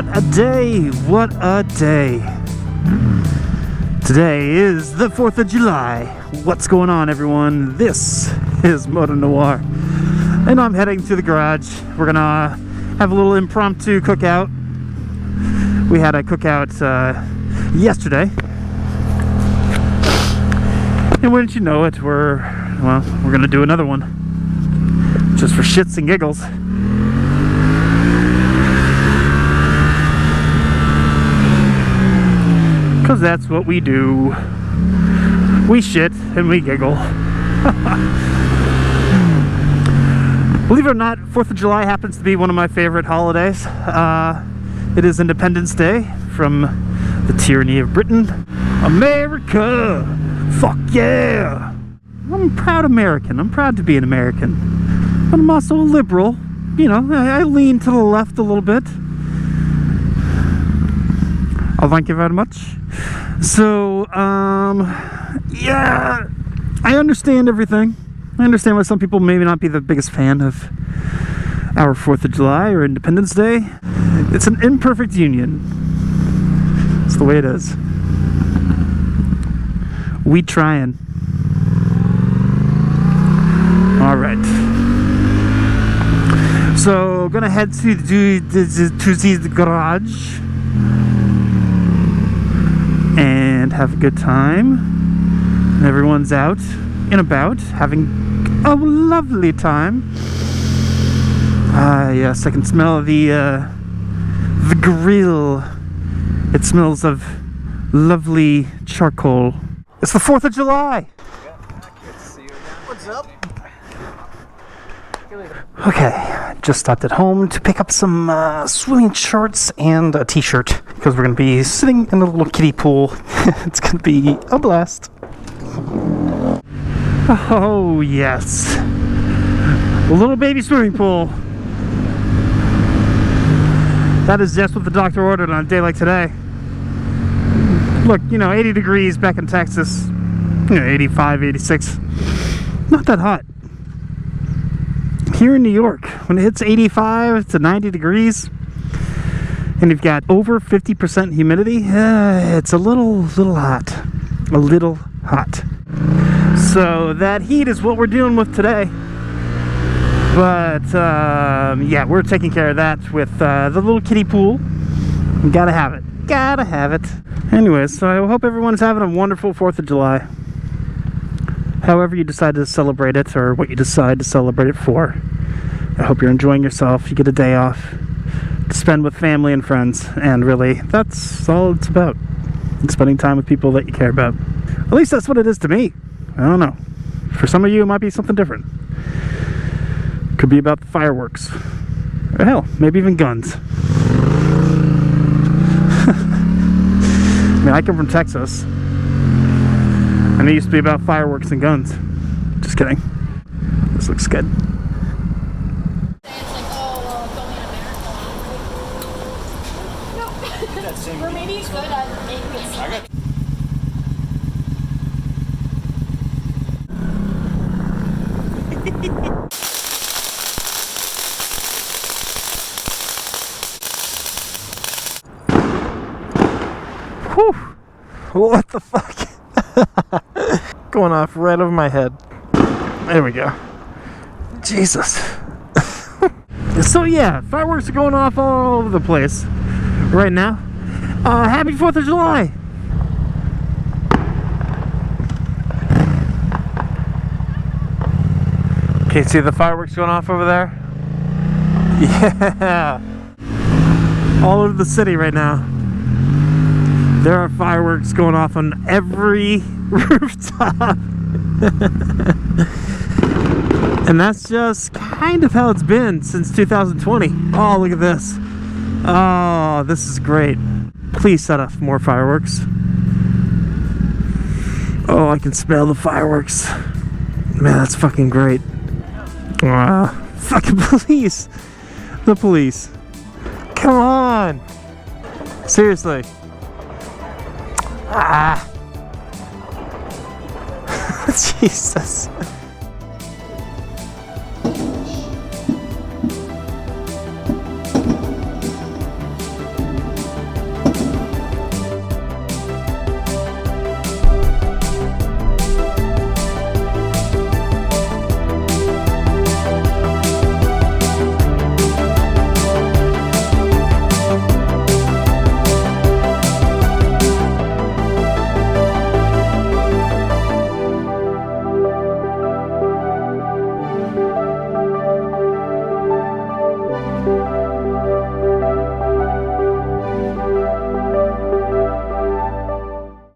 What a day! What a day! Today is the 4th of July. What's going on, everyone? This is Moto Noir, and I'm heading to the garage. We're gonna have a little impromptu cookout. We had a cookout yesterday, and wouldn't you know it, we're gonna do another one, just for shits and giggles. Because that's what we do. We shit and we giggle. Believe it or not, 4th of July happens to be one of my favorite holidays. It is Independence Day from the tyranny of Britain. America! Fuck yeah! I'm a proud American. I'm proud to be an American. But I'm also a liberal. You know, I lean to the left a little bit. Oh, thank you very much. So, yeah, I understand everything. I understand why some people maybe not be the biggest fan of our 4th of July or Independence Day. It's an imperfect union. It's the way it is. We trying. All right. So, gonna head to the garage and have a good time. Everyone's out and about having a lovely time. Yes, I can smell the grill. It smells of lovely charcoal. It's the 4th of July. What's up? Okay, just stopped at home to pick up some swimming shorts and a t-shirt because we're going to be sitting in a little kiddie pool. It's going to be a blast. Oh, yes. A little baby swimming pool. That is just what the doctor ordered on a day like today. Look, 80 degrees back in Texas. 85, 86. Not that hot. Here in New York, when it hits 85 to 90 degrees and you've got over 50% humidity, it's a little hot. A little hot. So that heat is what we're dealing with today. But yeah, we're taking care of that with the little kiddie pool. Gotta have it. Gotta have it. Anyways, so I hope everyone's having a wonderful 4th of July. However you decide to celebrate it, or what you decide to celebrate it for. I hope you're enjoying yourself. You get a day off to spend with family and friends, and really, that's all it's about. Spending time with people that you care about. At least that's what it is to me. I don't know. For some of you, it might be something different. Could be about the fireworks. Or hell, maybe even guns. I mean, I come from Texas. And it used to be about fireworks and guns. Just kidding. This looks good. Or maybe it's good at making it. Whew. What the fuck? Going off right over my head. There we go. Jesus. So yeah, fireworks are going off all over the place right now. Happy 4th of July. Can you see the fireworks going off over there? Yeah. All over the city right now. There are fireworks going off on every rooftop. And that's just kind of how it's been since 2020. Oh, look at this. Oh, this is great. Please set off more fireworks. Oh, I can smell the fireworks. Man, that's fucking great. Fucking police. The police. Come on. Seriously. Jesus.